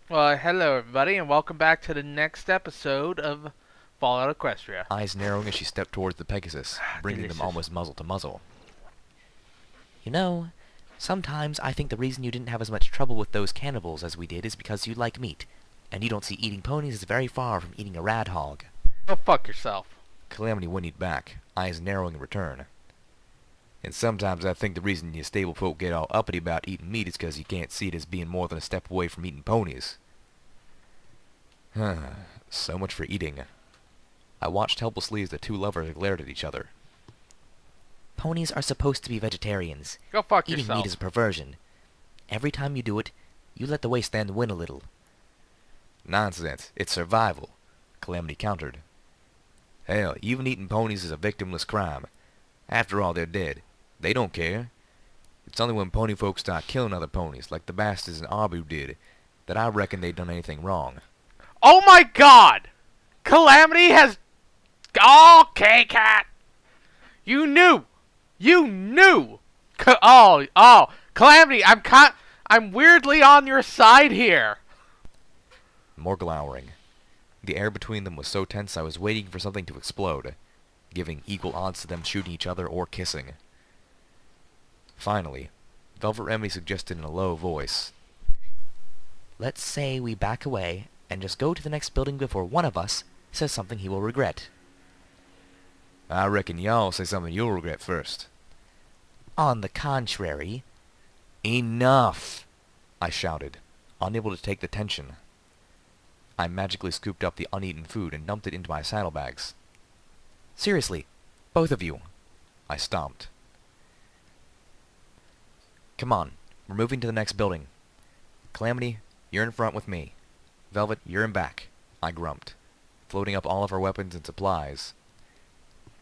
Well, hello everybody, and welcome back to the next episode of Fallout Equestria. Eyes narrowing as she stepped towards the Pegasus, bringing them Delicious. almost muzzle to muzzle. You know, sometimes I think the reason you didn't have as much trouble with those cannibals as we did is because you like meat, and you don't see eating ponies as very far from eating a rad hog. Go fuck yourself. Calamity whinnied back, eyes narrowing in return. And sometimes I think the reason you stable folk get all uppity about eating meat is because you can't see it as being more than a step away from eating ponies. So much for eating. I watched helplessly as the two lovers glared at each other. Ponies are supposed to be vegetarians. Go fuck Eating yourself. meat is a perversion. Every time you do it, you let the wasteland win a little. Nonsense, it's survival, Calamity countered. Hell, even eating ponies is a victimless crime. After all, they're dead. They don't care. It's only when pony folks start killing other ponies, like the bastards in Abu did, that I reckon they done anything wrong. Oh my god! Calamity has... Okay, cat! You knew! You knew! Calamity, I'm weirdly on your side here. More glowering. The air between them was so tense I was waiting for something to explode, giving equal odds to them shooting each other or kissing. Finally, Velvet Remedy suggested in a low voice, Let's say we back away and just go to the next building before one of us says something he will regret. I reckon y'all say something you'll regret first. On the contrary, Enough! I shouted, unable to take the tension. I magically scooped up the uneaten food and dumped it into my saddlebags. seriously, both of you. I stomped. Come on, we're moving to the next building. Calamity, you're in front with me. Velvet, you're in back, I grumped, floating up all of our weapons and supplies.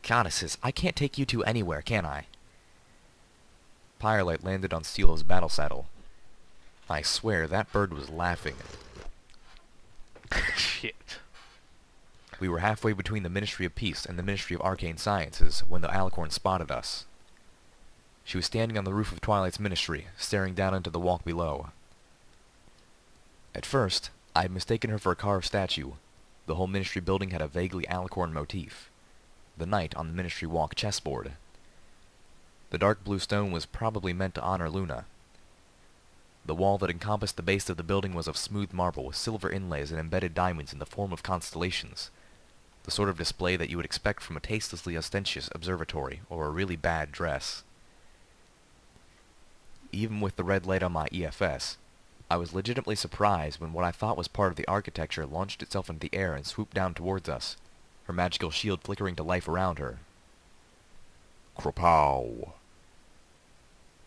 Goddesses, I can't take you two anywhere, can I? Firelight landed on Steel's battle saddle. I swear that bird was laughing. Shit. We were halfway between the Ministry of Peace and the Ministry of Arcane Sciences when the Alicorn spotted us. She was standing on the roof of Twilight's ministry, staring down into the walk below. At first, I had mistaken her for a carved statue. The whole ministry building had a vaguely Alicorn motif. The knight on the ministry walk chessboard. The dark blue stone was probably meant to honor Luna. The wall that encompassed the base of the building was of smooth marble with silver inlays and embedded diamonds in the form of constellations. The sort of display that you would expect from a tastelessly ostentatious observatory or a really bad dress. Even with the red light on my EFS, I was legitimately surprised when what I thought was part of the architecture launched itself into the air and swooped down towards us, her magical shield flickering to life around her. Krapow!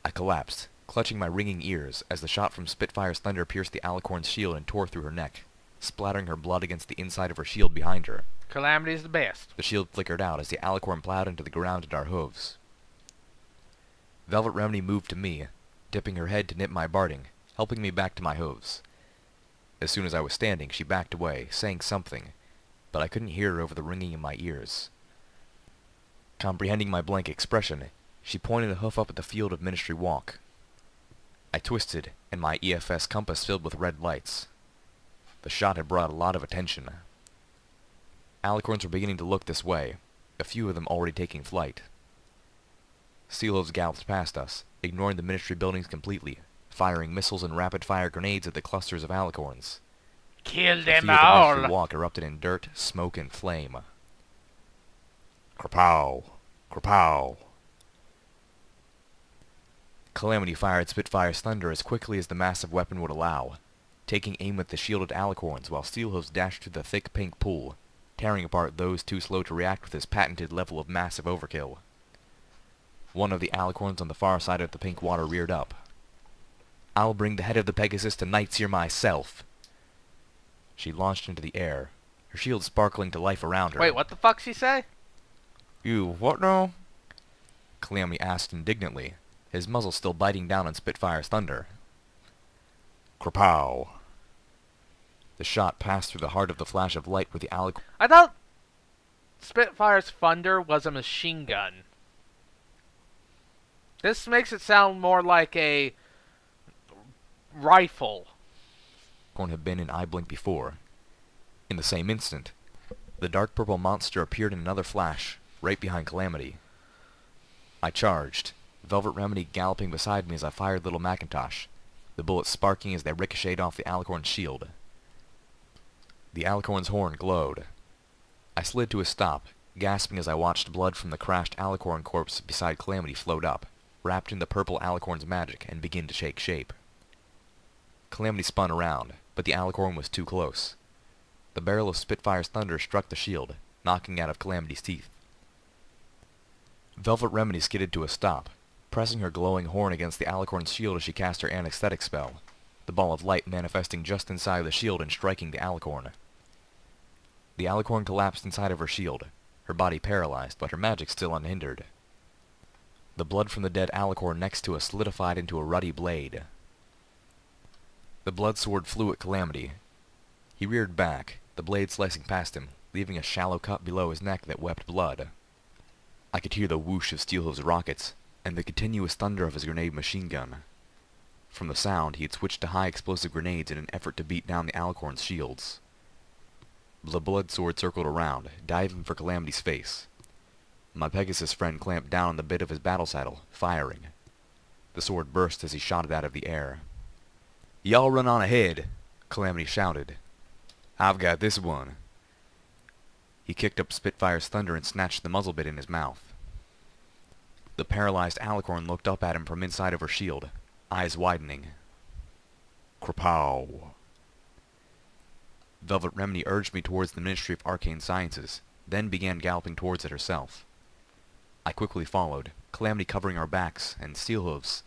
I collapsed, clutching my ringing ears as the shot from Spitfire's thunder pierced the Alicorn's shield and tore through her neck, splattering her blood against the inside of her shield behind her. Calamity's the best. The shield flickered out as the Alicorn plowed into the ground at our hooves. Velvet Remedy moved to me, dipping her head to nip my barding, helping me back to my hooves. As soon as I was standing, she backed away, saying something, but I couldn't hear her over the ringing in my ears. Comprehending my blank expression, she pointed a hoof up at the field of Ministry Walk. I twisted, and my EFS compass filled with red lights. The shot had brought a lot of attention. Alicorns were beginning to look this way, a few of them already taking flight. Steelhooves galloped past us, ignoring the ministry buildings completely, firing missiles and rapid-fire grenades at the clusters of alicorns. Kill The them field of Ministry all. Walk erupted in dirt, smoke, and flame. Krapow! Krapow! Calamity fired Spitfire's thunder as quickly as the massive weapon would allow, taking aim at the shielded alicorns while Steelhooves dashed through the thick pink pool, tearing apart those too slow to react with his patented level of massive overkill. One of the alicorns on the far side of the pink water reared up. I'll bring the head of the Pegasus to Nightseer myself. She launched into the air, her shield sparkling to life around her. Wait, what the fuck's she say? You what now? Calamity asked indignantly, his muzzle still biting down on Spitfire's thunder. Krapow! The shot passed through the heart of the flash of light where the alicorn... I thought Spitfire's thunder was a machine gun. This makes it sound more like a rifle. alicorn had been in eye blink before. In the same instant, the dark purple monster appeared in another flash, right behind Calamity. I charged, Velvet Remedy galloping beside me as I fired Little Macintosh, the bullets sparking as they ricocheted off the alicorn's shield. The alicorn's horn glowed. I slid to a stop, gasping as I watched blood from the crashed alicorn corpse beside Calamity float up, wrapped in the purple alicorn's magic, and begin to take shape. Calamity spun around, but the alicorn was too close. The barrel of Spitfire's thunder struck the shield, knocking out of Calamity's teeth. Velvet Remedy skidded to a stop, pressing her glowing horn against the alicorn's shield as she cast her anesthetic spell, the ball of light manifesting just inside the shield and striking the alicorn. The alicorn collapsed inside of her shield, her body paralyzed, but her magic still unhindered. The blood from the dead alicorn next to us solidified into a ruddy blade. The blood sword flew at Calamity. He reared back, the blade slicing past him, leaving a shallow cut below his neck that wept blood. I could hear the whoosh of Steelhooves' rockets, and the continuous thunder of his grenade machine gun. From the sound, he had switched to high explosive grenades in an effort to beat down the alicorn's shields. The blood sword circled around, diving for Calamity's face. My Pegasus friend clamped down on the bit of his battle saddle, firing. The sword burst as he shot it out of the air. "Y'all run on ahead," Calamity shouted. "I've got this one." He kicked up Spitfire's thunder and snatched the muzzle bit in his mouth. The paralyzed alicorn looked up at him from inside of her shield, eyes widening. Krapow. Velvet Remedy urged me towards the Ministry of Arcane Sciences, then began galloping towards it herself. I quickly followed, Calamity covering our backs, and Steelhooves.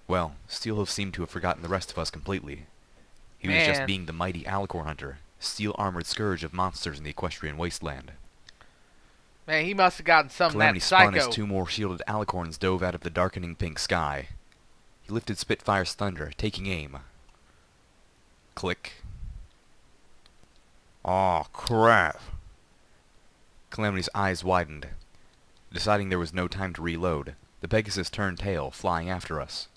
Well, Steelhooves seemed to have forgotten the rest of us completely. He was just being the mighty alicorn hunter, steel-armored scourge of monsters in the Equestrian wasteland. Man, he must have gotten some Calamity of that psycho. spun as two more shielded alicorns dove out of the darkening pink sky. He lifted Spitfire's thunder, taking aim. Click. Aw, crap. Calamity's eyes widened. Deciding there was no time to reload, the Pegasus turned tail, flying after us.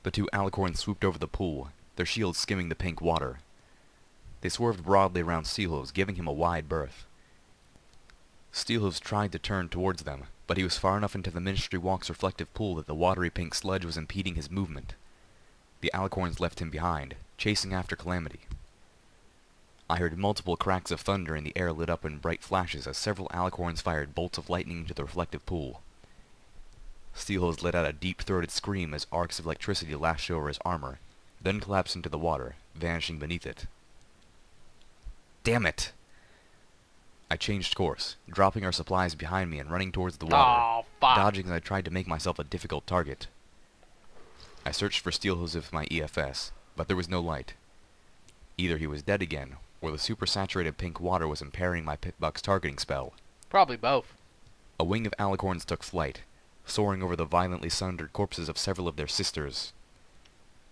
The two alicorns swooped over the pool, their shields skimming the pink water. They swerved broadly around Steelhooves, giving him a wide berth. Steelhooves tried to turn towards them, but he was far enough into the Ministry Walk's reflective pool that the watery pink sludge was impeding his movement. The alicorns left him behind, chasing after Calamity. I heard multiple cracks of thunder and the air lit up in bright flashes as several alicorns fired bolts of lightning into the reflective pool. Steelhooves let out a deep-throated scream as arcs of electricity lashed over his armor, then collapsed into the water, vanishing beneath it. Damn it! I changed course, dropping our supplies behind me and running towards the water, dodging as I tried to make myself a difficult target. I searched for Steelhooves with my EFS, but there was no light. Either he was dead again, or the supersaturated pink water was impairing my Pitbuck's targeting spell. Probably both. A wing of alicorns took flight, soaring over the violently sundered corpses of several of their sisters.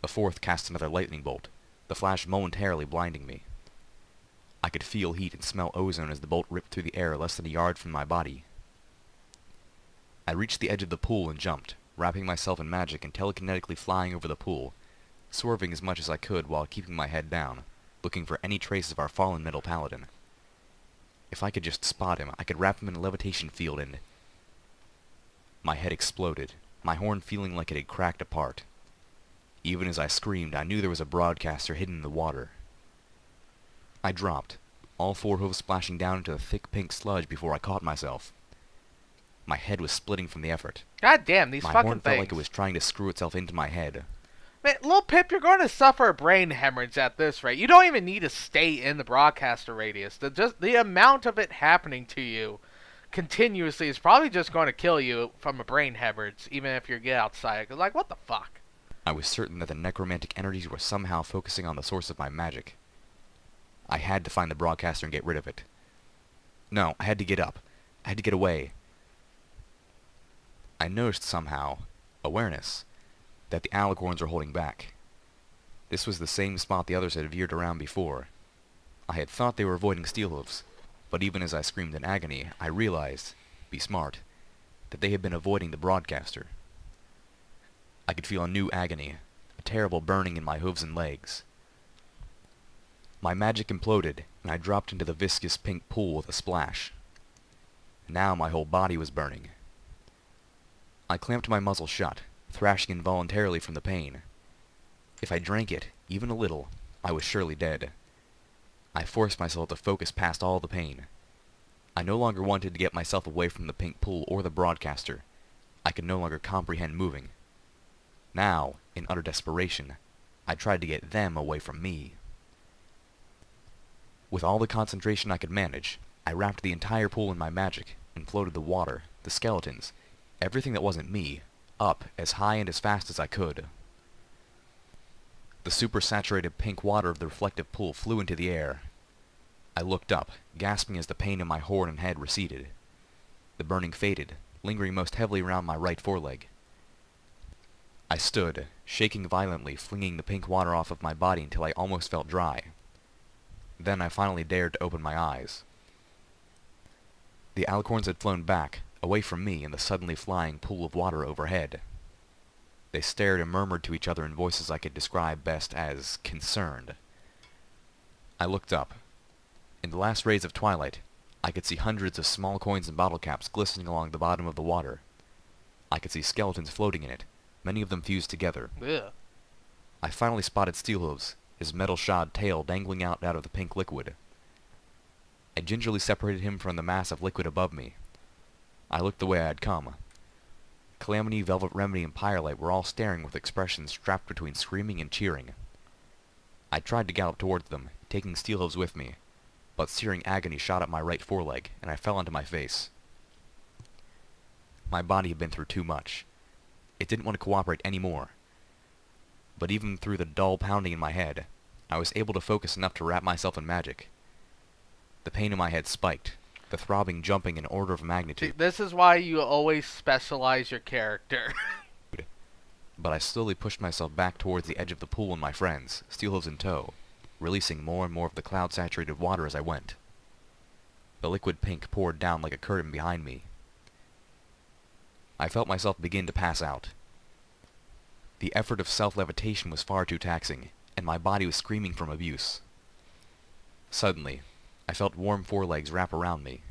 A fourth cast another lightning bolt, the flash momentarily blinding me. I could feel heat and smell ozone as the bolt ripped through the air less than a yard from my body. I reached the edge of the pool and jumped, wrapping myself in magic and telekinetically flying over the pool, swerving as much as I could while keeping my head down, looking for any trace of our fallen metal paladin. If I could just spot him, I could wrap him in a levitation field and... My head exploded, my horn feeling like it had cracked apart. Even as I screamed, I knew there was a broadcaster hidden in the water. I dropped, all four hooves splashing down into the thick pink sludge before I caught myself. My head was splitting from the effort. God damn, these my fucking horn things. felt like it was trying to screw itself into my head. Man, Lil Pip, you're going to suffer a brain hemorrhage at this rate. You don't even need to stay in the broadcaster radius. The amount of it happening to you continuously is probably just going to kill you from a brain hemorrhage, even if you get outside. 'Cause, like, what the fuck? I was certain that the necromantic energies were somehow focusing on the source of my magic. I had to find the broadcaster and get rid of it. No, I had to get up. I had to get away. I noticed somehow, awareness, that the alicorns were holding back. This was the same spot the others had veered around before. I had thought they were avoiding Steelhooves, but even as I screamed in agony, I realized, be smart, that they had been avoiding the broadcaster. I could feel a new agony, a terrible burning in my hooves and legs. My magic imploded, and I dropped into the viscous pink pool with a splash. Now my whole body was burning. I clamped my muzzle shut, thrashing involuntarily from the pain. If I drank it, even a little, I was surely dead. I forced myself to focus past all the pain. I no longer wanted to get myself away from the pink pool or the broadcaster. I could no longer comprehend moving. Now, in utter desperation, I tried to get them away from me. With all the concentration I could manage, I wrapped the entire pool in my magic and floated the water, the skeletons, everything that wasn't me, up as high and as fast as I could. The super-saturated pink water of the reflective pool flew into the air. I looked up, gasping as the pain in my horn and head receded. The burning faded, lingering most heavily around my right foreleg. I stood, shaking violently, flinging the pink water off of my body until I almost felt dry. Then I finally dared to open my eyes. The alicorns had flown back, away from me in the suddenly flying pool of water overhead. They stared and murmured to each other in voices I could describe best as concerned. I looked up. In the last rays of twilight, I could see hundreds of small coins and bottle caps glistening along the bottom of the water. I could see skeletons floating in it, many of them fused together. Ugh. I finally spotted Steelhooves, his metal-shod tail dangling out of the pink liquid. I gingerly separated him from the mass of liquid above me. I looked the way I had come. Calamity, Velvet Remedy, and Pyrelite were all staring with expressions strapped between screaming and cheering. I tried to gallop towards them, taking Steelhooves with me, but searing agony shot up my right foreleg, and I fell onto my face. My body had been through too much. It didn't want to cooperate anymore. But even through the dull pounding in my head, I was able to focus enough to wrap myself in magic. The pain in my head spiked, the throbbing jumping an order of magnitude. This is why you always specialize your character. But I slowly pushed myself back towards the edge of the pool and my friends, Steelhooves in tow, releasing more and more of the cloud-saturated water as I went. The liquid pink poured down like a curtain behind me. I felt myself begin to pass out. The effort of self-levitation was far too taxing, and my body was screaming from abuse. Suddenly, I felt warm forelegs wrap around me.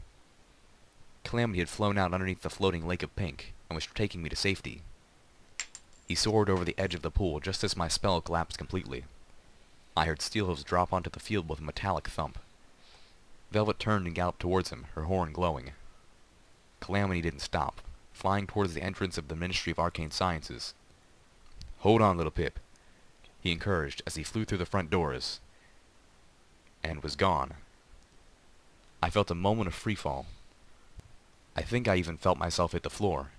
Calamity had flown out underneath the floating lake of pink, and was taking me to safety. He soared over the edge of the pool just as my spell collapsed completely. I heard Steelhooves drop onto the field with a metallic thump. Velvet turned and galloped towards him, her horn glowing. Calamity didn't stop, flying towards the entrance of the Ministry of Arcane Sciences. "Hold on, little Pip," he encouraged as he flew through the front doors, and was gone. I felt a moment of freefall. I think I even felt myself hit the floor.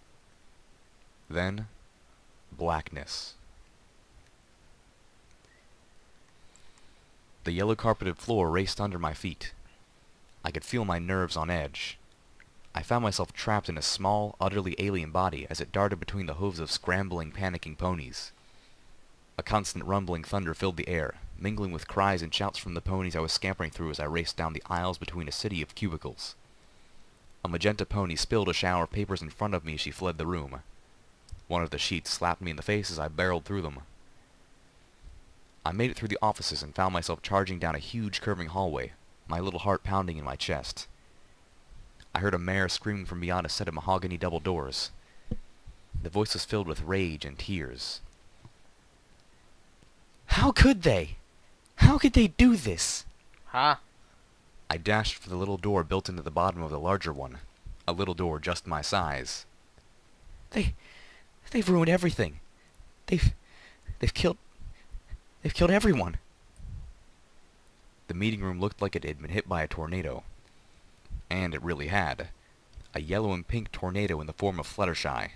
Then, blackness. The yellow-carpeted floor raced under my feet. I could feel my nerves on edge. I found myself trapped in a small, utterly alien body as it darted between the hooves of scrambling, panicking ponies. A constant rumbling thunder filled the air, mingling with cries and shouts from the ponies I was scampering through as I raced down the aisles between a city of cubicles. A magenta pony spilled a shower of papers in front of me as she fled the room. One of the sheets slapped me in the face as I barreled through them. I made it through the offices and found myself charging down a huge curving hallway, my little heart pounding in my chest. I heard a mare screaming from beyond a set of mahogany double doors. The voice was filled with rage and tears. How could they? How could they do this? Huh? I dashed for the little door built into the bottom of the larger one, a little door just my size. They've ruined everything. They've killed everyone. The meeting room looked like it had been hit by a tornado. And it really had. A yellow and pink tornado in the form of Fluttershy.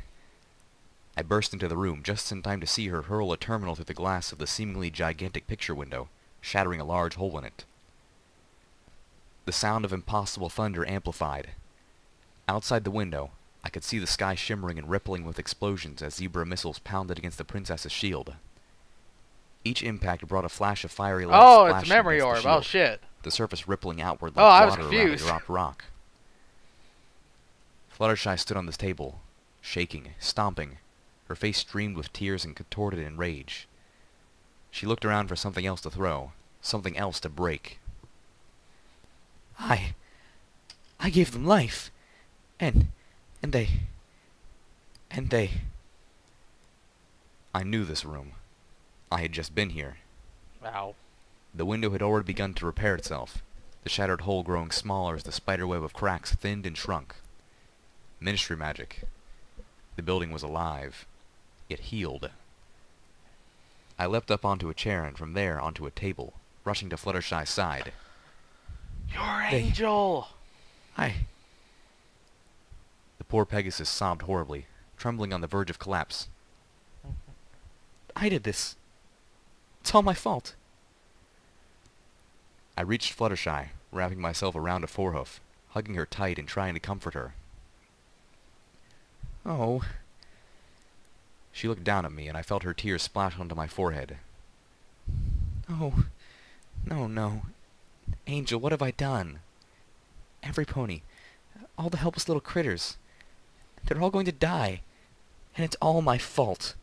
I burst into the room just in time to see her hurl a terminal through the glass of the seemingly gigantic picture window, shattering a large hole in it. The sound of impossible thunder amplified. Outside the window, I could see the sky shimmering and rippling with explosions as Zebra missiles pounded against the princess's shield. Each impact brought a flash of fiery light Oh, splashing it's a memory against orb. the shield, Oh, shit. the surface rippling outward Oh, like I was water around a confused. dropped rock. Fluttershy stood on the table, shaking, stomping. Her face streamed with tears and contorted in rage. She looked around for something else to throw, something else to break. I gave them life. And they... I knew this room. I had just been here. Wow. The window had already begun to repair itself, the shattered hole growing smaller as the spiderweb of cracks thinned and shrunk. Ministry magic. The building was alive. It healed. I leapt up onto a chair and from there onto a table, rushing to Fluttershy's side. Your angel! I... The poor Pegasus sobbed horribly, trembling on the verge of collapse. I did this. It's all my fault. I reached Fluttershy, wrapping myself around a forehoof, hugging her tight and trying to comfort her. Oh. She looked down at me, and I felt her tears splash onto my forehead. Oh. No. Angel, what have I done? Every pony, all the helpless little critters, they're all going to die. And it's all my fault.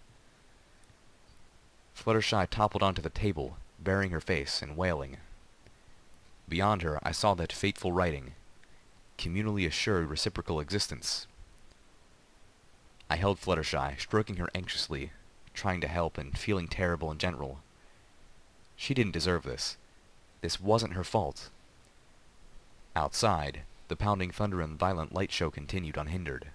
Fluttershy toppled onto the table, burying her face and wailing. Beyond her, I saw that fateful writing, communally assured reciprocal existence. I held Fluttershy, stroking her anxiously, trying to help and feeling terrible in general. She didn't deserve this. This wasn't her fault. Outside, the pounding thunder and violent light show continued unhindered.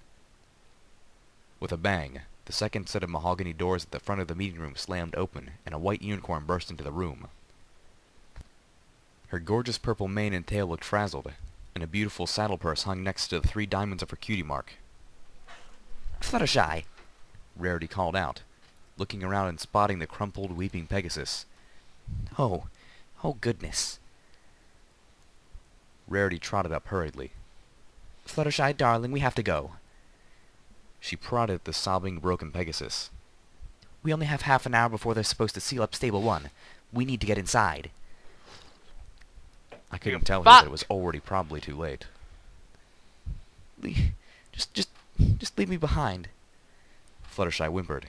With a bang, the second set of mahogany doors at the front of the meeting room slammed open, and a white unicorn burst into the room. Her gorgeous purple mane and tail looked frazzled, and a beautiful saddle purse hung next to the 3 diamonds of her cutie mark. Fluttershy! Rarity called out, looking around and spotting the crumpled, weeping Pegasus. Oh goodness. Rarity trotted up hurriedly. Fluttershy, darling, we have to go. She prodded at the sobbing, broken Pegasus. We only have half an hour before they're supposed to seal up Stable 1. We need to get inside. I couldn't tell her that it was already probably too late. Just leave me behind. Fluttershy whimpered.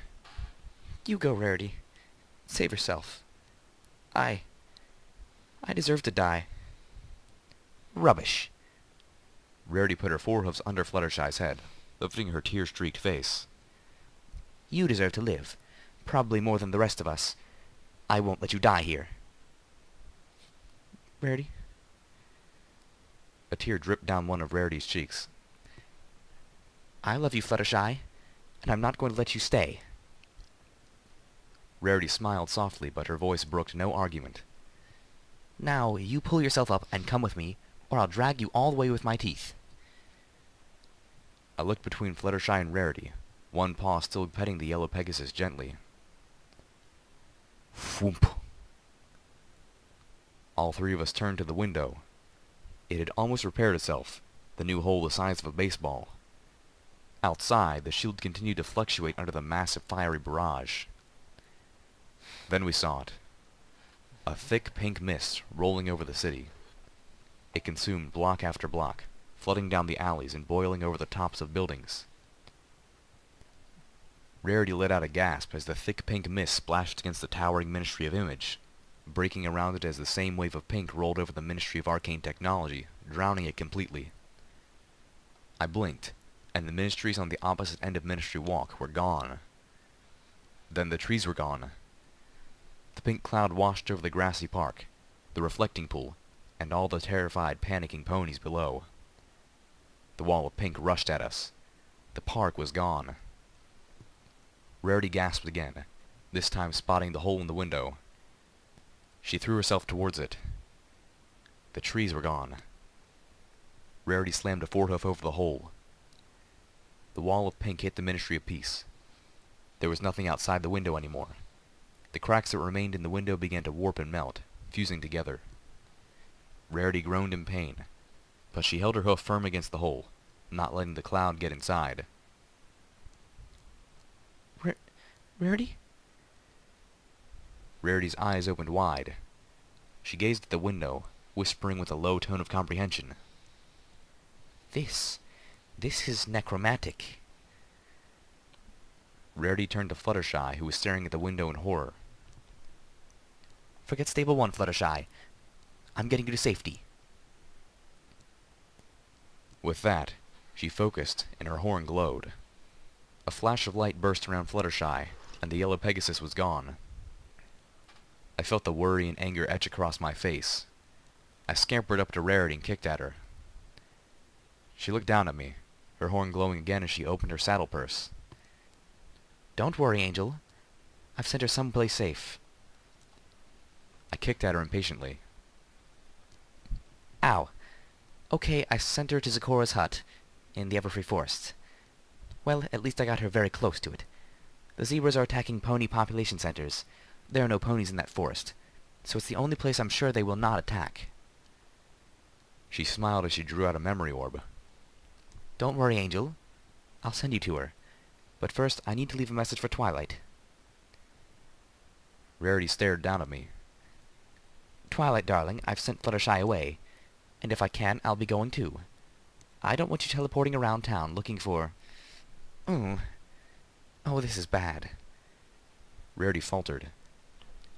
You go, Rarity. Save yourself. I deserve to die. Rubbish. Rarity put her forehoofs under Fluttershy's head, lifting her tear-streaked face. You deserve to live. Probably more than the rest of us. I won't let you die here. Rarity? A tear dripped down one of Rarity's cheeks. I love you, Fluttershy, and I'm not going to let you stay. Rarity smiled softly, but her voice brooked no argument. Now, you pull yourself up and come with me, or I'll drag you all the way with my teeth. I looked between Fluttershy and Rarity, one paw still petting the yellow Pegasus gently. Whoomp! All 3 of us turned to the window. It had almost repaired itself, the new hole the size of a baseball. Outside, the shield continued to fluctuate under the massive fiery barrage. Then we saw it. A thick pink mist rolling over the city. It consumed block after block, flooding down the alleys and boiling over the tops of buildings. Rarity let out a gasp as the thick pink mist splashed against the towering Ministry of Image, breaking around it as the same wave of pink rolled over the Ministry of Arcane Technology, drowning it completely. I blinked, and the ministries on the opposite end of Ministry Walk were gone. Then the trees were gone. The pink cloud washed over the grassy park, the reflecting pool, and all the terrified, panicking ponies below. The wall of pink rushed at us. The park was gone. Rarity gasped again, this time spotting the hole in the window. She threw herself towards it. The trees were gone. Rarity slammed a forehoof over the hole. The wall of pink hit the Ministry of Peace. There was nothing outside the window anymore. The cracks that remained in the window began to warp and melt, fusing together. Rarity groaned in pain, but she held her hoof firm against the hole, not letting the cloud get inside. Rarity? Rarity's eyes opened wide. She gazed at the window, whispering with a low tone of comprehension. This is necromantic. Rarity turned to Fluttershy, who was staring at the window in horror. Forget Stable 1, Fluttershy. I'm getting you to safety. With that, she focused, and her horn glowed. A flash of light burst around Fluttershy, and the yellow Pegasus was gone. I felt the worry and anger etch across my face. I scampered up to Rarity and kicked at her. She looked down at me, her horn glowing again as she opened her saddle purse. Don't worry, Angel. I've sent her someplace safe. I kicked at her impatiently. Ow. Okay, I sent her to Zecora's hut in the Everfree Forest. Well, at least I got her very close to it. The zebras are attacking pony population centers. There are no ponies in that forest, so it's the only place I'm sure they will not attack. She smiled as she drew out a memory orb. Don't worry, Angel. I'll send you to her. But first, I need to leave a message for Twilight. Rarity stared down at me. Twilight, darling, I've sent Fluttershy away, and if I can, I'll be going too. I don't want you teleporting around town looking for... Oh, this is bad. Rarity faltered.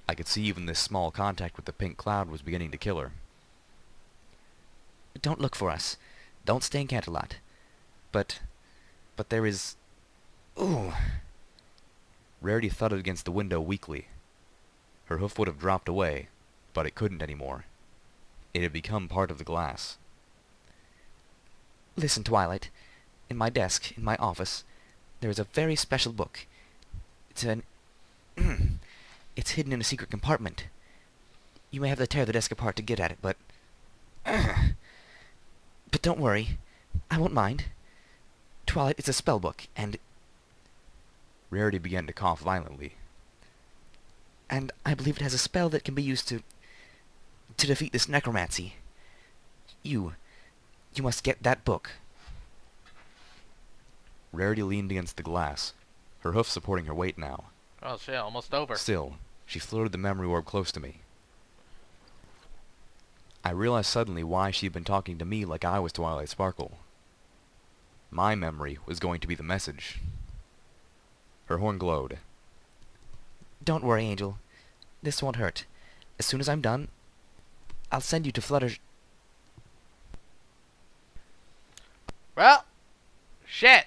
I could see even this small contact with the pink cloud was beginning to kill her. Don't look for us. Don't stay in Canterlot. But there is... Ooh. Rarity thudded against the window weakly. Her hoof would have dropped away, but it couldn't anymore. It had become part of the glass. Listen, Twilight. In my desk, in my office, there is a very special book. It's an... It's hidden in a secret compartment. You may have to tear the desk apart to get at it, but... But don't worry. I won't mind. Twilight, it's a spell book, and... Rarity began to cough violently. And I believe it has a spell that can be used to defeat this necromancy. You must get that book. Rarity leaned against the glass, her hoof supporting her weight now. Oh shit, almost over. Still, she floated the memory orb close to me. I realized suddenly why she had been talking to me like I was Twilight Sparkle. My memory was going to be the message. Her horn glowed. Don't worry, Angel. This won't hurt. As soon as I'm done, I'll send you to Flutter... Well, shit.